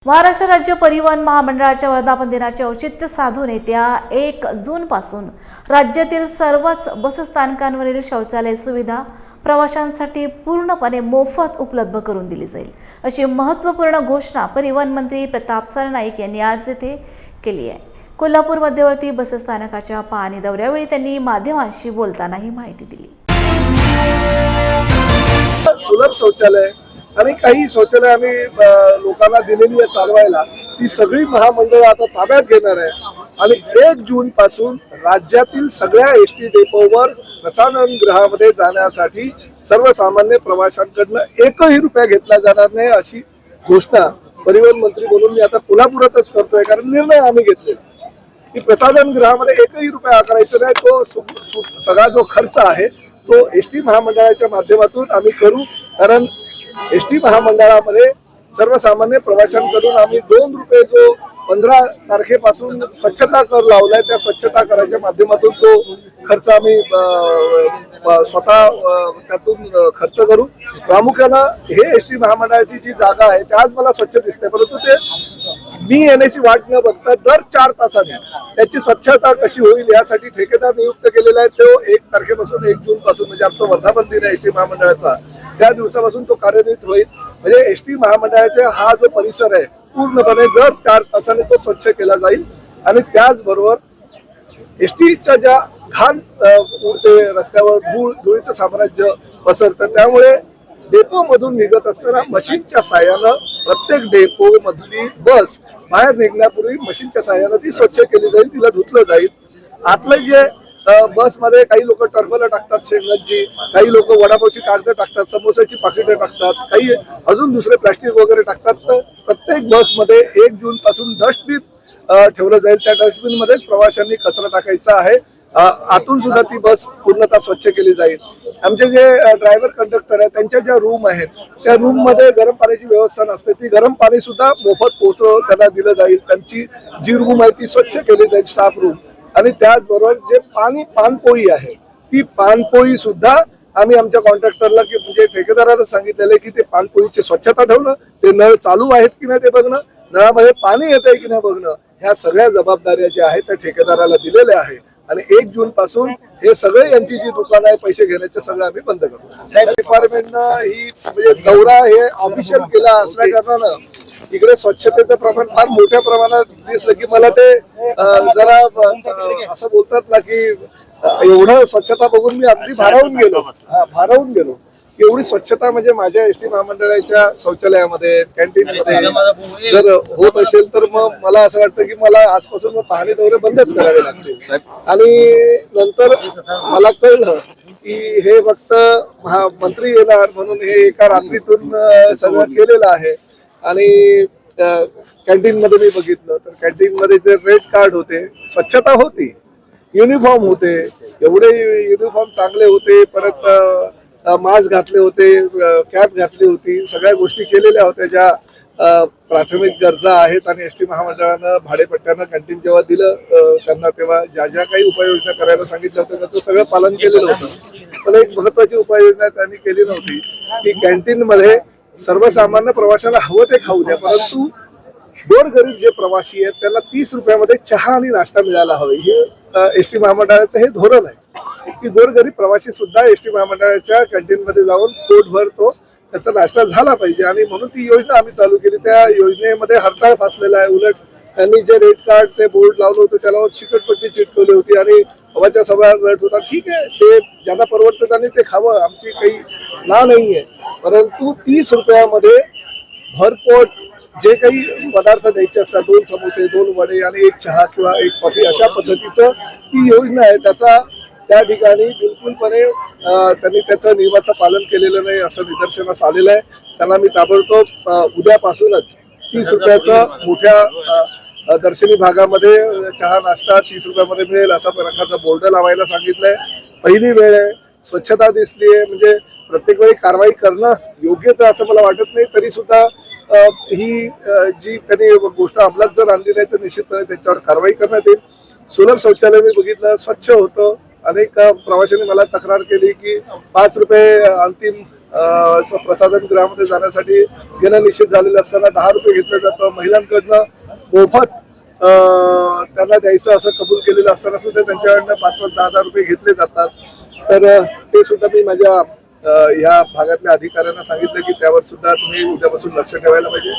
महाराष्ट्र राज्य परिवहन महामंडळाच्या वर्धापन दिनाचे औचित्य साधून येत्या 1 जूनपासून राज्यातील सर्वच बसस्थानकांवरील शौचालय सुविधा प्रवाशांसाठी पूर्णपणे मोफत उपलब्ध करून दिली जाईल, अशी महत्त्वपूर्ण घोषणा परिवहन मंत्री प्रताप सरनाईक यांनी आज येथे केली आहे। कोल्हापूर मध्यवर्ती बसस्थानकाच्या पाहणी दौऱ्यावेळी त्यांनी माध्यमांशी बोलताना ही माहिती दिली। सुलभ शौचालय आणि काही शौचालय आम्ही लोकांना दिलेली आहे चालवायला, ती सगळी महामंडळ आता ताब्यात घेणार आहे आणि 1 जून पासून राज्यातील सगळ्या एसटी डेपोवर प्रसाधन गृहामध्ये जाण्यासाठी सर्वसामान्य प्रवाशांकडून एकही रुपया घेतला जाणार नाही, अशी घोषणा परिवहन मंत्री म्हणून मी आता कोल्हापुरातच करतोय। कारण निर्णय आम्ही घेतले की प्रसाधन गृहामध्ये एकही रुपया आकारायचा नाही। तो सगळा जो खर्च आहे तो एसटी महामंडळाच्या माध्यमातून आम्ही करू। कारण एसटी महामंडळामध्ये सर्वसामान्य प्रवाशांकडून आम्ही 2 रुपये जो 15 तारखेपासून स्वच्छता कर लावलाय, त्या स्वच्छता कराच्या माध्यमातून तो खर्च आम्ही स्वतः त्यातून खर्च करू। प्रामुख्यानं हे एसटी महामंडळाची जी जागा आहे त्या आज मला स्वच्छ दिसते, परंतु ते मी येण्याची वाट न बघता दर 4 तासाने त्याची स्वच्छता कशी होईल यासाठी ठेकेदार नियुक्त केलेला आहे। तो 1 तारखेपासून 1 जून पासून म्हणजे आमचा वर्धापन दिन आहे एसटी महामंडळाचा, त्या दिवसापासून तो कार्यान्वित होईल। म्हणजे एसटी महामंडळाचा हा जो परिसर आहे पूर्णपणे दर 4 तासाने तो स्वच्छ केला जाईल। आणि त्याचबरोबर एसटीच्या ज्या घाण उडते रस्त्यावर धुळीचं साम्राज्य पसरतं, त्यामुळे डेपो मधून निघत असताना मशीनच्या साहाय्यानं प्रत्येक डेपो मधली बस बाहेर निघण्यापूर्वी मशीनच्या साहाय्यानं ती स्वच्छ केली जाईल, तिला धुतलं जाईल। आतलं जे बस मध्ये काही लोक टरफलं टाकतात शेंगांची, काही लोक वडापावची कागद टाकतात, समोसाची पाकिटं टाकतात, काही अजून दुसरे प्लास्टिक वगैरे टाकतात। तर प्रत्येक बस मध्ये 1 जून पासून डस्टबिन ठेवलं जाईल, त्या डस्टबिन मध्येच प्रवाशांनी कचरा टाकायचा आहे। आतून सुद्धा ती बस पूर्णतः स्वच्छ केली जाईल। आमचे जे ड्रायव्हर कंडक्टर आहेत त्यांच्या ज्या रूम आहेत त्या रूम मध्ये गरम पाण्याची व्यवस्था नसते, ती गरम पाणी सुद्धा मोफत पोहोचवून त्यांना दिलं जाईल। त्यांची जी रूम आहे ती स्वच्छ केली जाईल, स्टाफ रूम। आणि त्याचबरोबर जे पानपोळी आहे ती पानपोळी सुद्धा आम्ही आमच्या कॉन्ट्रॅक्टरला की म्हणजे ठेकेदाराला सांगितलेलं आहे की ते पानपोळीची स्वच्छता ठेवणं, ते नळ चालू आहेत की नाही ते बघणं, नळामध्ये पाणी येत आहे की नाही बघणं, ह्या सगळ्या जबाबदाऱ्या ज्या आहेत त्या ठेकेदाराला दिलेल्या आहे। आणि 1 जून पासून हे सगळे यांची जी दुकान आहे पैसे घेण्याचे सगळं आम्ही बंद करू। डिपार्टमेंटनं ही म्हणजे दौरा हे ऑफिशियल केला असल्या कारणानं इकडे स्वच्छतेचं प्रमाण फार मोठ्या प्रमाणात दिसलं की मला ते जरा असं बोलतात ना की एवढं स्वच्छता बघून मी अगदी भारावून गेलो। एवढी स्वच्छता म्हणजे माझ्या एसटी महामंडळाच्या शौचालयामध्ये कॅन्टीनमध्ये जर होत असेल तर मग मला असं वाटतं की मला आजपासून मग पाहणी दौरे बंदच करावे लागतील। आणि नंतर मला कळलं की हे फक्त मंत्री येणार म्हणून हे एका रात्रीतून सगळं केलेलं आहे। आणि कॅन्टीन मध्ये मी बघितलं तर कॅन्टीन मध्ये जे रेड कार्ड होते, स्वच्छता होती, युनिफॉर्म होते, एवढे युनिफॉर्म चांगले होते, परत मास्क घातले होते, कॅप घातली होती, सगळ्या गोष्टी केलेल्या होत्या ज्या प्राथमिक गरजा आहेत। आणि एसटी महामंडळानं भाडेपट्ट्यानं कॅन्टीन जेव्हा दिलं त्यांना तेव्हा ज्या ज्या काही उपाययोजना करायला सांगितलं होतं त्याचं सगळं पालन केलेलं होतं। पण एक महत्वाची उपाययोजना त्यांनी केली नव्हती की कॅन्टीन मध्ये सर्वसामान्य प्रवाशांना हवं ते खाऊ द्या, परंतु गोरगरीब जे प्रवासी आहेत त्यांना 30 रुपयामध्ये चहा आणि नाश्ता मिळायला हवे। हे एसटी महामंडळाचं हे धोरण आहे की गोरगरीब प्रवासी सुद्धा एसटी महामंडळाच्या कॅन्टीन मध्ये जाऊन पोटभर तो त्याचा नाश्ता झाला पाहिजे। आणि म्हणून ती योजना आम्ही चालू केली। त्या योजनेमध्ये हरताळ फासलेला आहे। उलट त्यांनी जे रेड कार्ड ते बोर्ड लावलं होतं त्याला चिकटपट्टी चिटकवली होती आणि हवाच्या सभा रट होता। ठीक आहे, ते ज्यांना परवडतं त्यांनी ते खावं, आमची काही ना नाहीये, परंतु 30 रुपयामध्ये भरपोट जे काही पदार्थ द्यायचे असतात, 2 समोसे, 2 वडे आणि 1 चहा किंवा 1 कॉफी, अशा पद्धतीचं ही योजना आहे। त्याचा त्या ठिकाणी बिलकुलपणे त्यांनी त्याचं नियमाचं पालन केलेलं नाही असं निदर्शनास आलेलं आहे। त्यांना मी ताबडतोब उद्यापासूनच 30 रुपयाचं मोठ्या दर्शनी भागामध्ये चहा नाश्ता 30 रुपयामध्ये मिळेल असा प्रकारचा बोर्ड लावायला सांगितलंय। पहिली वेळ आहे, स्वच्छता दिसली आहे, म्हणजे प्रत्येक वेळी कारवाई करणं योग्यच आहे असं मला वाटत नाही, तरी सुद्धा ही जी त्यांनी गोष्ट अंमलात जर आणली नाही तर निश्चितपणे त्याच्यावर कारवाई करण्यात येईल। सुलभ शौचालय मी बघितलं, स्वच्छ होतं। अनेक प्रवाशांनी मला तक्रार केली की 5 रुपये अंतिम प्रसाधन गृहामध्ये जाण्यासाठी घेणं निश्चित झालेलं असताना 10 रुपये घेतलं जातं. महिलांकडनं मोफत त्यांना द्यायचं असं कबूल केलेलं असताना सुद्धा त्यांच्याकडनं 5-5, 10-10 रुपये घेतले जातात. तर ते सुद्धा मी माझ्या ह्या भागातल्या अधिकाऱ्यांना सांगितलं की त्यावर सुद्धा तुम्ही उद्यापासून लक्ष ठेवायला पाहिजे.